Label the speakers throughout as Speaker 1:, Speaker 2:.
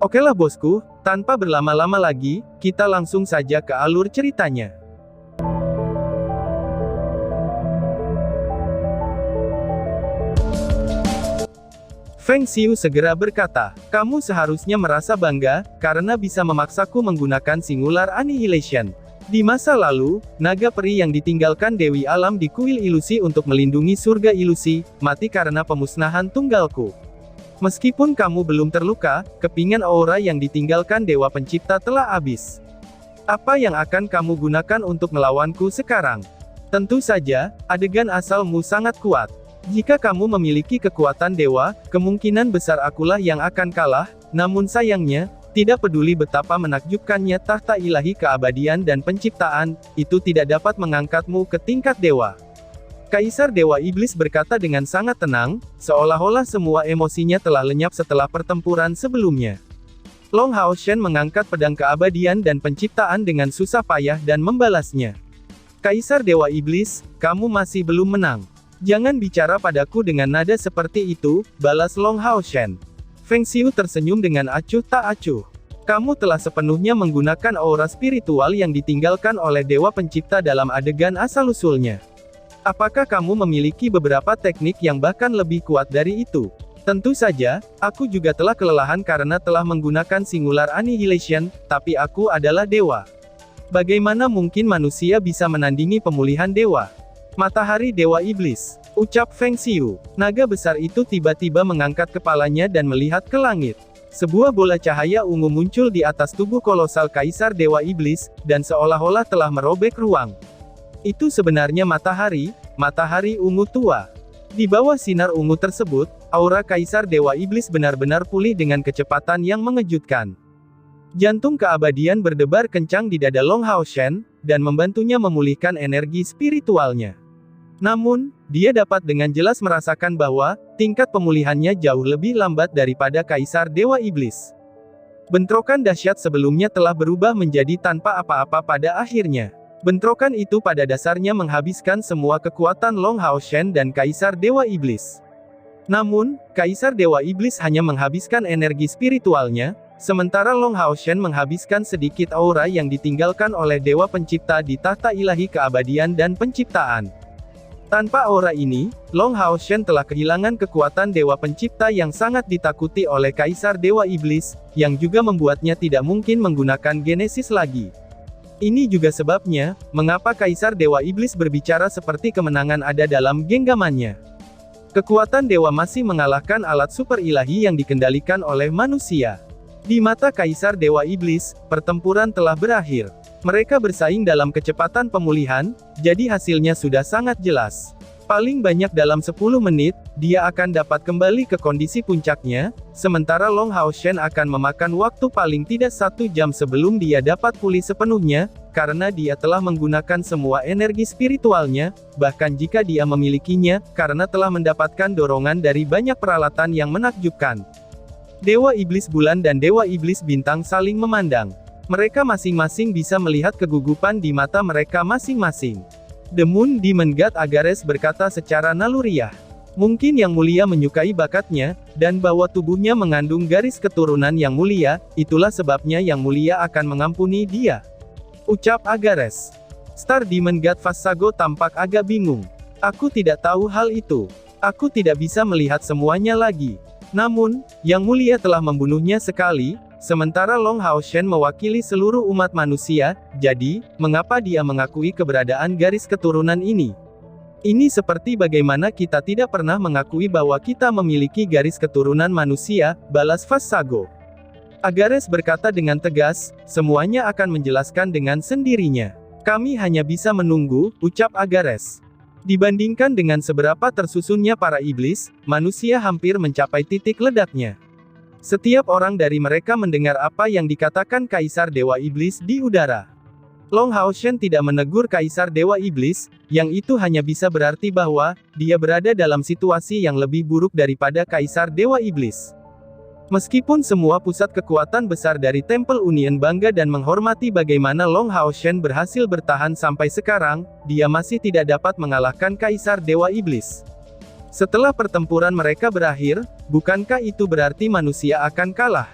Speaker 1: Okelah bosku, tanpa berlama-lama lagi, kita langsung saja ke alur ceritanya. Feng Xiu segera berkata, kamu seharusnya merasa bangga, karena bisa memaksaku menggunakan Singular Annihilation. Di masa lalu, naga peri yang ditinggalkan Dewi Alam di kuil ilusi untuk melindungi surga ilusi, mati karena pemusnahan tunggalku. Meskipun kamu belum terluka, kepingan aura yang ditinggalkan Dewa Pencipta telah habis. Apa yang akan kamu gunakan untuk melawanku sekarang? Tentu saja, adegan asalmu sangat kuat. Jika kamu memiliki kekuatan dewa, kemungkinan besar akulah yang akan kalah, namun sayangnya, tidak peduli betapa menakjubkannya tahta ilahi keabadian dan penciptaan, itu tidak dapat mengangkatmu ke tingkat dewa. Kaisar Dewa Iblis berkata dengan sangat tenang, seolah-olah semua emosinya telah lenyap setelah pertempuran sebelumnya. Long Hao Shen mengangkat pedang keabadian dan penciptaan dengan susah payah dan membalasnya. Kaisar Dewa Iblis, kamu masih belum menang. Jangan bicara padaku dengan nada seperti itu, balas Long Hao Shen. Feng Xiu tersenyum dengan acuh tak acuh. Kamu telah sepenuhnya menggunakan aura spiritual yang ditinggalkan oleh Dewa Pencipta dalam adegan asal-usulnya. Apakah kamu memiliki beberapa teknik yang bahkan lebih kuat dari itu? Tentu saja, aku juga telah kelelahan karena telah menggunakan Singular Annihilation, tapi aku adalah dewa. Bagaimana mungkin manusia bisa menandingi pemulihan dewa? Matahari Dewa Iblis, ucap Feng Xiu. Naga besar itu tiba-tiba mengangkat kepalanya dan melihat ke langit. Sebuah bola cahaya ungu muncul di atas tubuh kolosal Kaisar Dewa Iblis, dan seolah-olah telah merobek ruang. Itu sebenarnya matahari ungu tua. Di bawah sinar ungu tersebut, aura Kaisar Dewa Iblis benar-benar pulih dengan kecepatan yang mengejutkan. Jantung keabadian berdebar kencang di dada Long Hao Shen, dan membantunya memulihkan energi spiritualnya. Namun, dia dapat dengan jelas merasakan bahwa, tingkat pemulihannya jauh lebih lambat daripada Kaisar Dewa Iblis. Bentrokan dahsyat sebelumnya telah berubah menjadi tanpa apa-apa pada akhirnya. Bentrokan itu pada dasarnya menghabiskan semua kekuatan Long Hao Shen dan Kaisar Dewa Iblis. Namun, Kaisar Dewa Iblis hanya menghabiskan energi spiritualnya, sementara Long Hao Shen menghabiskan sedikit aura yang ditinggalkan oleh Dewa Pencipta di tahta ilahi keabadian dan penciptaan. Tanpa aura ini, Long Hao Shen telah kehilangan kekuatan Dewa Pencipta yang sangat ditakuti oleh Kaisar Dewa Iblis, yang juga membuatnya tidak mungkin menggunakan Genesis lagi. Ini juga sebabnya, mengapa Kaisar Dewa Iblis berbicara seperti kemenangan ada dalam genggamannya. Kekuatan dewa masih mengalahkan alat super ilahi yang dikendalikan oleh manusia. Di mata Kaisar Dewa Iblis, pertempuran telah berakhir. Mereka bersaing dalam kecepatan pemulihan, jadi hasilnya sudah sangat jelas. Paling banyak dalam 10 menit, dia akan dapat kembali ke kondisi puncaknya, sementara Long Hao Shen akan memakan waktu paling tidak 1 jam sebelum dia dapat pulih sepenuhnya, karena dia telah menggunakan semua energi spiritualnya, bahkan jika dia memilikinya, karena telah mendapatkan dorongan dari banyak peralatan yang menakjubkan. Dewa Iblis Bulan dan Dewa Iblis Bintang saling memandang. Mereka masing-masing bisa melihat kegugupan di mata mereka masing-masing. The Moon Demon God Agares berkata secara naluriah. Mungkin Yang Mulia menyukai bakatnya, dan bahwa tubuhnya mengandung garis keturunan yang mulia, itulah sebabnya Yang Mulia akan mengampuni dia. Ucap Agares. Star Demon God Vassago tampak agak bingung. Aku tidak tahu hal itu. Aku tidak bisa melihat semuanya lagi. Namun, Yang Mulia telah membunuhnya sekali, sementara Long Hao Shen mewakili seluruh umat manusia, jadi, mengapa dia mengakui keberadaan garis keturunan ini? Ini seperti bagaimana kita tidak pernah mengakui bahwa kita memiliki garis keturunan manusia, balas Vassago. Agares berkata dengan tegas, semuanya akan menjelaskan dengan sendirinya. Kami hanya bisa menunggu, ucap Agares. Dibandingkan dengan seberapa tersusunnya para iblis, manusia hampir mencapai titik ledaknya. Setiap orang dari mereka mendengar apa yang dikatakan Kaisar Dewa Iblis di udara. Long Hao Shen tidak menegur Kaisar Dewa Iblis, yang itu hanya bisa berarti bahwa, dia berada dalam situasi yang lebih buruk daripada Kaisar Dewa Iblis. Meskipun semua pusat kekuatan besar dari Temple Union bangga dan menghormati bagaimana Long Hao Shen berhasil bertahan sampai sekarang, dia masih tidak dapat mengalahkan Kaisar Dewa Iblis. Setelah pertempuran mereka berakhir, bukankah itu berarti manusia akan kalah?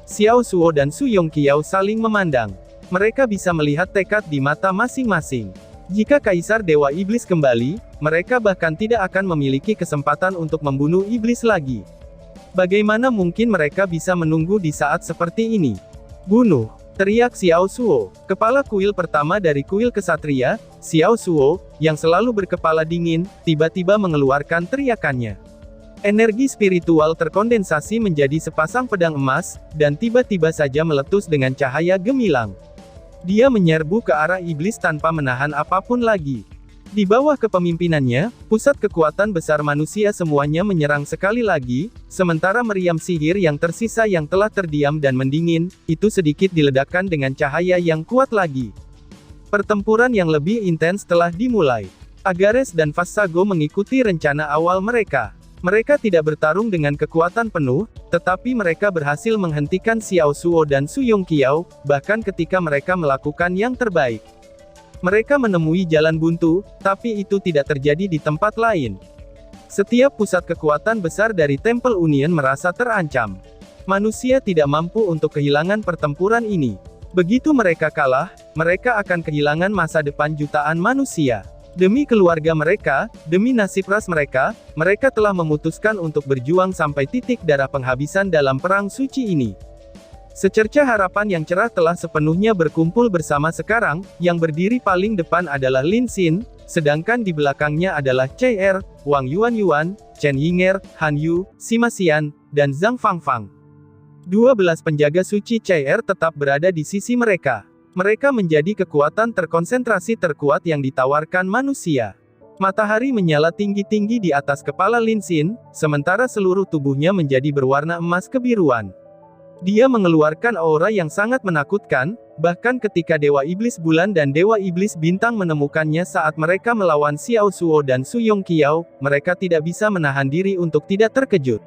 Speaker 1: Xiao Suo dan Su Yongqiao saling memandang. Mereka bisa melihat tekad di mata masing-masing. Jika Kaisar Dewa Iblis kembali, mereka bahkan tidak akan memiliki kesempatan untuk membunuh iblis lagi. Bagaimana mungkin mereka bisa menunggu di saat seperti ini? Bunuh! Teriak Xiao Suo, kepala kuil pertama dari kuil kesatria. Xiao Suo, yang selalu berkepala dingin, tiba-tiba mengeluarkan teriakannya. Energi spiritual terkondensasi menjadi sepasang pedang emas, dan tiba-tiba saja meletus dengan cahaya gemilang. Dia menyerbu ke arah iblis tanpa menahan apapun lagi. Di bawah kepemimpinannya, pusat kekuatan besar manusia semuanya menyerang sekali lagi, sementara meriam sihir yang tersisa yang telah terdiam dan mendingin, itu sedikit diledakkan dengan cahaya yang kuat lagi. Pertempuran yang lebih intens telah dimulai. Agares dan Vassago mengikuti rencana awal mereka. Mereka tidak bertarung dengan kekuatan penuh, tetapi mereka berhasil menghentikan Xiao Suo dan Su Yongqiao, bahkan ketika mereka melakukan yang terbaik. Mereka menemui jalan buntu, tapi itu tidak terjadi di tempat lain. Setiap pusat kekuatan besar dari Temple Union merasa terancam. Manusia tidak mampu untuk kehilangan pertempuran ini. Begitu mereka kalah, mereka akan kehilangan masa depan jutaan manusia. Demi keluarga mereka, demi nasib ras mereka, mereka telah memutuskan untuk berjuang sampai titik darah penghabisan dalam perang suci ini. Secerca harapan yang cerah telah sepenuhnya berkumpul bersama sekarang, yang berdiri paling depan adalah Lin Xin, sedangkan di belakangnya adalah Cai Er, Wang Yuan, Chen Yinger, Han Yu, Sima Xian, dan Zhang Fangfang. 12 penjaga suci Cai Er tetap berada di sisi mereka. Mereka menjadi kekuatan terkonsentrasi terkuat yang ditawarkan manusia. Matahari menyala tinggi-tinggi di atas kepala Lin Xin, sementara seluruh tubuhnya menjadi berwarna emas kebiruan. Dia mengeluarkan aura yang sangat menakutkan, bahkan ketika Dewa Iblis Bulan dan Dewa Iblis Bintang menemukannya saat mereka melawan Xiao Suo dan Su Yongqiao, mereka tidak bisa menahan diri untuk tidak terkejut.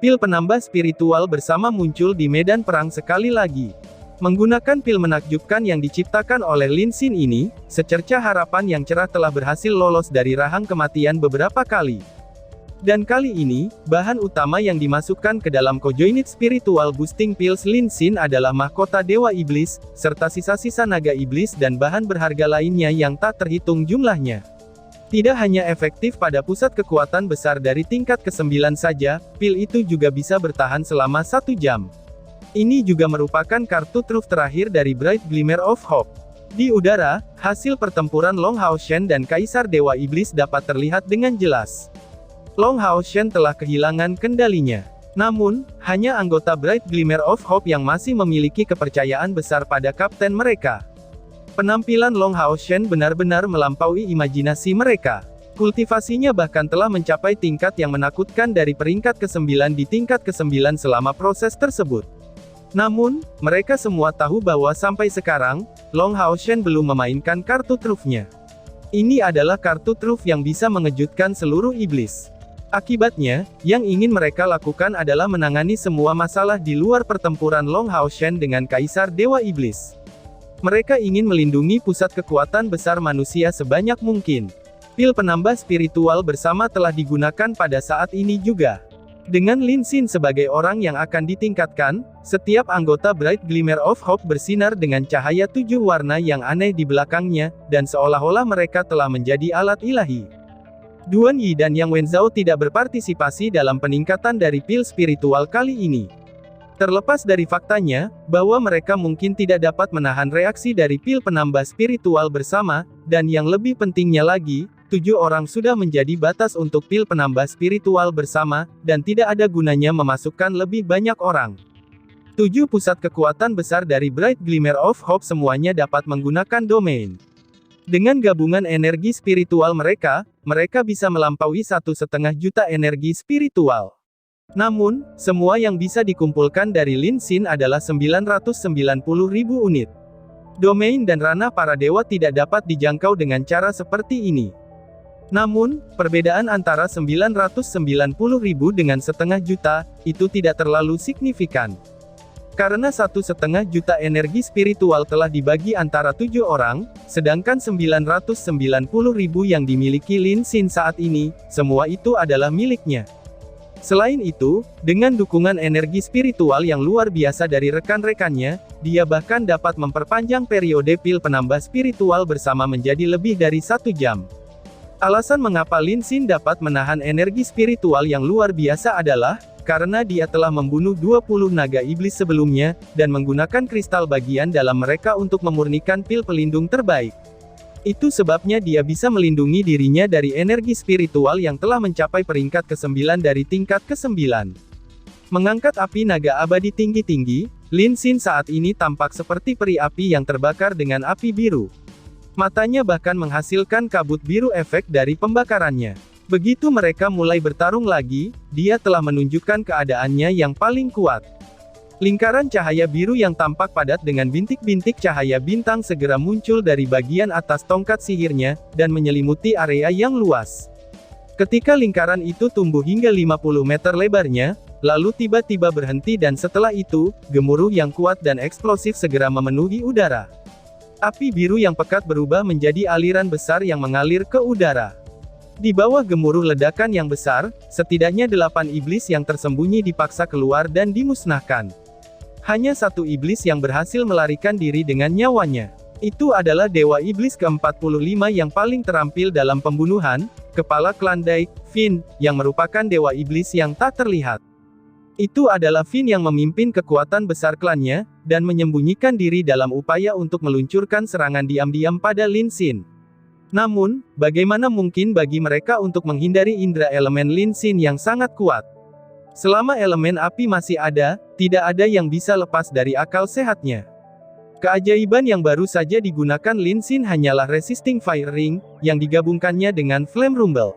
Speaker 1: Pil penambah spiritual bersama muncul di medan perang sekali lagi. Menggunakan pil menakjubkan yang diciptakan oleh Lin Xin ini, secerca harapan yang cerah telah berhasil lolos dari rahang kematian beberapa kali. Dan kali ini, bahan utama yang dimasukkan ke dalam Cojoinit Spiritual Boosting Pills Lin Xin adalah mahkota Dewa Iblis, serta sisa-sisa naga iblis dan bahan berharga lainnya yang tak terhitung jumlahnya. Tidak hanya efektif pada pusat kekuatan besar dari tingkat ke-9 saja, pil itu juga bisa bertahan selama 1 jam. Ini juga merupakan kartu truf terakhir dari Bright Glimmer of Hope. Di udara, hasil pertempuran Long Hao Shen dan Kaisar Dewa Iblis dapat terlihat dengan jelas. Long Hao Shen telah kehilangan kendalinya. Namun, hanya anggota Bright Glimmer of Hope yang masih memiliki kepercayaan besar pada kapten mereka. Penampilan Long Hao Shen benar-benar melampaui imajinasi mereka. Kultivasinya bahkan telah mencapai tingkat yang menakutkan dari peringkat ke-9 di tingkat ke-9 selama proses tersebut. Namun, mereka semua tahu bahwa sampai sekarang, Long Hao Shen belum memainkan kartu trufnya. Ini adalah kartu truf yang bisa mengejutkan seluruh iblis. Akibatnya, yang ingin mereka lakukan adalah menangani semua masalah di luar pertempuran Long Hao Shen dengan Kaisar Dewa Iblis. Mereka ingin melindungi pusat kekuatan besar manusia sebanyak mungkin. Pil penambah spiritual bersama telah digunakan pada saat ini juga. Dengan Lin Xin sebagai orang yang akan ditingkatkan, setiap anggota Bright Glimmer of Hope bersinar dengan cahaya 7 warna yang aneh di belakangnya, dan seolah-olah mereka telah menjadi alat ilahi. Duan Yi dan Yang Wenzhao tidak berpartisipasi dalam peningkatan dari pil spiritual kali ini. Terlepas dari faktanya, bahwa mereka mungkin tidak dapat menahan reaksi dari pil penambah spiritual bersama, dan yang lebih pentingnya lagi, 7 orang sudah menjadi batas untuk pil penambah spiritual bersama, dan tidak ada gunanya memasukkan lebih banyak orang. 7 pusat kekuatan besar dari Bright Glimmer of Hope semuanya dapat menggunakan domain. Dengan gabungan energi spiritual mereka, mereka bisa melampaui 1,5 juta energi spiritual. Namun, semua yang bisa dikumpulkan dari Lin Xin adalah 990.000 unit. Domain dan ranah para dewa tidak dapat dijangkau dengan cara seperti ini. Namun, perbedaan antara 990.000 dengan 1,5 juta, itu tidak terlalu signifikan. Karena 1,5 juta energi spiritual telah dibagi antara 7 orang, sedangkan 990.000 yang dimiliki Lin Xin saat ini, semua itu adalah miliknya. Selain itu, dengan dukungan energi spiritual yang luar biasa dari rekan-rekannya, dia bahkan dapat memperpanjang periode pil penambah spiritual bersama menjadi lebih dari 1 jam. Alasan mengapa Lin Xin dapat menahan energi spiritual yang luar biasa adalah, karena dia telah membunuh 20 naga iblis sebelumnya, dan menggunakan kristal bagian dalam mereka untuk memurnikan pil pelindung terbaik. Itu sebabnya dia bisa melindungi dirinya dari energi spiritual yang telah mencapai peringkat ke-9 dari tingkat ke-9. Mengangkat api naga abadi tinggi-tinggi, Lin Xin saat ini tampak seperti peri api yang terbakar dengan api biru. Matanya bahkan menghasilkan kabut biru efek dari pembakarannya. Begitu mereka mulai bertarung lagi, dia telah menunjukkan keadaannya yang paling kuat. Lingkaran cahaya biru yang tampak padat dengan bintik-bintik cahaya bintang segera muncul dari bagian atas tongkat sihirnya, dan menyelimuti area yang luas. Ketika lingkaran itu tumbuh hingga 50 meter lebarnya, lalu tiba-tiba berhenti dan setelah itu, gemuruh yang kuat dan eksplosif segera memenuhi udara. Api biru yang pekat berubah menjadi aliran besar yang mengalir ke udara. Di bawah gemuruh ledakan yang besar, setidaknya 8 iblis yang tersembunyi dipaksa keluar dan dimusnahkan. Hanya 1 iblis yang berhasil melarikan diri dengan nyawanya. Itu adalah Dewa Iblis ke-45 yang paling terampil dalam pembunuhan, kepala klan Dai, Finn, yang merupakan Dewa Iblis yang tak terlihat. Itu adalah Finn yang memimpin kekuatan besar klannya, dan menyembunyikan diri dalam upaya untuk meluncurkan serangan diam-diam pada Lin Xin. Namun, bagaimana mungkin bagi mereka untuk menghindari indera elemen Lin Xin yang sangat kuat? Selama elemen api masih ada, tidak ada yang bisa lepas dari akal sehatnya. Keajaiban yang baru saja digunakan Lin Xin hanyalah Resisting Fire Ring, yang digabungkannya dengan Flame Rumble.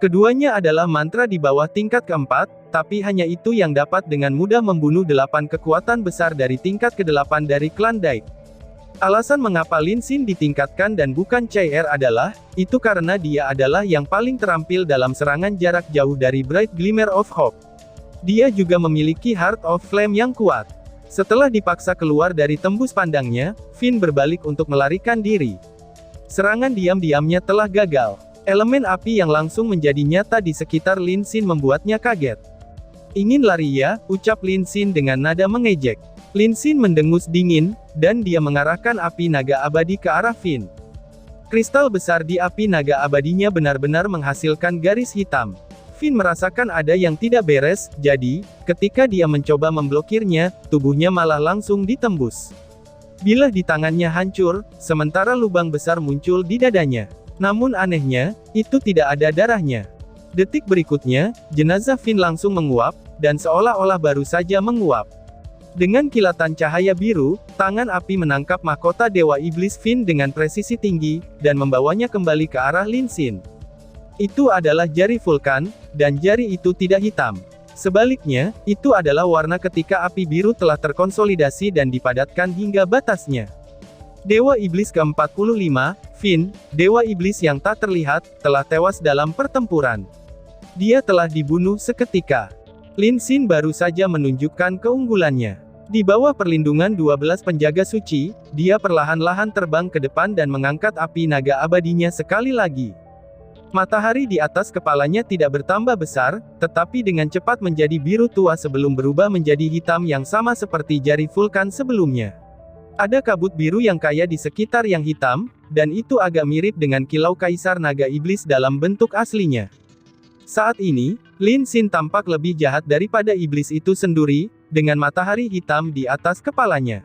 Speaker 1: Keduanya adalah mantra di bawah tingkat keempat, tapi hanya itu yang dapat dengan mudah membunuh 8 kekuatan besar dari tingkat ke-8 dari klan Dai. Alasan mengapa Lin Xin ditingkatkan dan bukan Chai adalah, itu karena dia adalah yang paling terampil dalam serangan jarak jauh dari Bright Glimmer of Hope. Dia juga memiliki Heart of Flame yang kuat. Setelah dipaksa keluar dari tembus pandangnya, Finn berbalik untuk melarikan diri. Serangan diam-diamnya telah gagal. Elemen api yang langsung menjadi nyata di sekitar Lin Xin membuatnya kaget. "Ingin lari ya?" ucap Lin Xin dengan nada mengejek. Lin Xin mendengus dingin, dan dia mengarahkan api naga abadi ke arah Finn. Kristal besar di api naga abadinya benar-benar menghasilkan garis hitam. Finn merasakan ada yang tidak beres, jadi, ketika dia mencoba memblokirnya, tubuhnya malah langsung ditembus. Bilah di tangannya hancur, sementara lubang besar muncul di dadanya. Namun anehnya, itu tidak ada darahnya. Detik berikutnya, jenazah Finn langsung menguap, dan seolah-olah baru saja menguap. Dengan kilatan cahaya biru, tangan api menangkap mahkota Dewa Iblis Finn dengan presisi tinggi, dan membawanya kembali ke arah Lin Xin. Itu adalah jari vulkan, dan jari itu tidak hitam. Sebaliknya, itu adalah warna ketika api biru telah terkonsolidasi dan dipadatkan hingga batasnya. Dewa Iblis ke-45, Finn, Dewa Iblis yang tak terlihat, telah tewas dalam pertempuran. Dia telah dibunuh seketika. Lin Xin baru saja menunjukkan keunggulannya. Di bawah perlindungan 12 penjaga suci, dia perlahan-lahan terbang ke depan dan mengangkat api naga abadinya sekali lagi. Matahari di atas kepalanya tidak bertambah besar, tetapi dengan cepat menjadi biru tua sebelum berubah menjadi hitam yang sama seperti jari vulkan sebelumnya. Ada kabut biru yang kaya di sekitar yang hitam, dan itu agak mirip dengan kilau kaisar naga iblis dalam bentuk aslinya. Saat ini, Lin Xin tampak lebih jahat daripada iblis itu sendiri, dengan matahari hitam di atas kepalanya.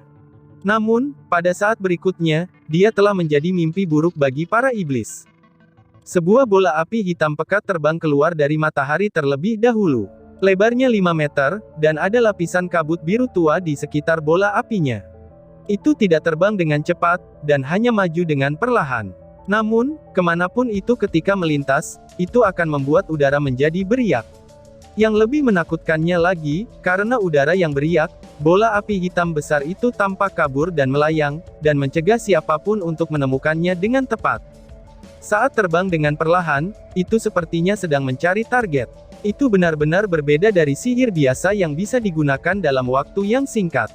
Speaker 1: Namun, pada saat berikutnya, dia telah menjadi mimpi buruk bagi para iblis. Sebuah bola api hitam pekat terbang keluar dari matahari terlebih dahulu. Lebarnya 5 meter, dan ada lapisan kabut biru tua di sekitar bola apinya. Itu tidak terbang dengan cepat, dan hanya maju dengan perlahan. Namun, kemanapun itu ketika melintas, itu akan membuat udara menjadi beriak. Yang lebih menakutkannya lagi, karena udara yang beriak, bola api hitam besar itu tampak kabur dan melayang, dan mencegah siapapun untuk menemukannya dengan tepat. Saat terbang dengan perlahan, itu sepertinya sedang mencari target. Itu benar-benar berbeda dari sihir biasa yang bisa digunakan dalam waktu yang singkat.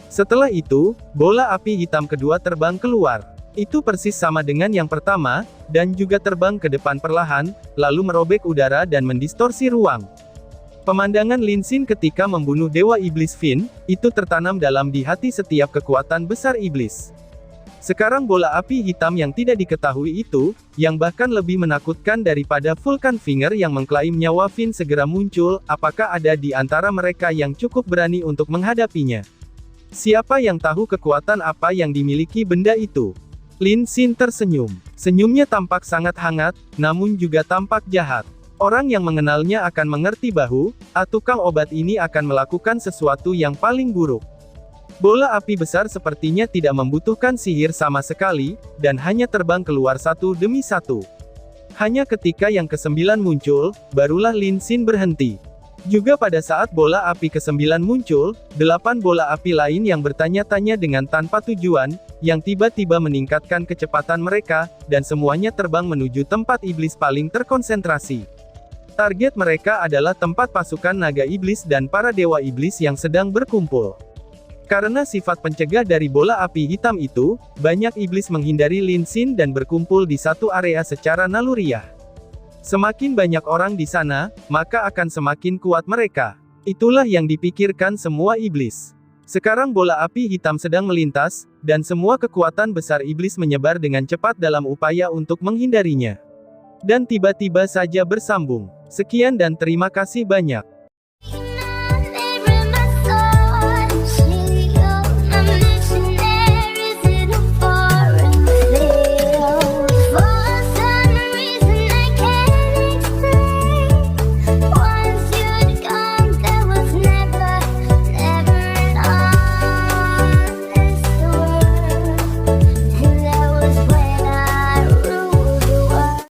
Speaker 1: Setelah itu, bola api hitam kedua terbang keluar. Itu persis sama dengan yang pertama, dan juga terbang ke depan perlahan, lalu merobek udara dan mendistorsi ruang. Pemandangan Lin Xin ketika membunuh Dewa Iblis Fin, itu tertanam dalam di hati setiap kekuatan besar iblis. Sekarang bola api hitam yang tidak diketahui itu, yang bahkan lebih menakutkan daripada Vulcan Finger yang mengklaim nyawa Fin segera muncul, apakah ada di antara mereka yang cukup berani untuk menghadapinya? Siapa yang tahu kekuatan apa yang dimiliki benda itu? Lin Xin tersenyum. Senyumnya tampak sangat hangat, namun juga tampak jahat. Orang yang mengenalnya akan mengerti bahwa, tukang obat ini akan melakukan sesuatu yang paling buruk. Bola api besar sepertinya tidak membutuhkan sihir sama sekali, dan hanya terbang keluar satu demi satu. Hanya ketika yang ke-9 muncul, barulah Lin Xin berhenti. Juga pada saat bola api ke-9 muncul, 8 bola api lain yang bertanya-tanya dengan tanpa tujuan, yang tiba-tiba meningkatkan kecepatan mereka, dan semuanya terbang menuju tempat iblis paling terkonsentrasi. Target mereka adalah tempat pasukan naga iblis dan para dewa iblis yang sedang berkumpul. Karena sifat pencegah dari bola api hitam itu, banyak iblis menghindari Lin Xin dan berkumpul di satu area secara naluriah. Semakin banyak orang di sana, maka akan semakin kuat mereka. Itulah yang dipikirkan semua iblis. Sekarang bola api hitam sedang melintas, dan semua kekuatan besar iblis menyebar dengan cepat dalam upaya untuk menghindarinya. Dan tiba-tiba saja bersambung. Sekian dan terima kasih banyak.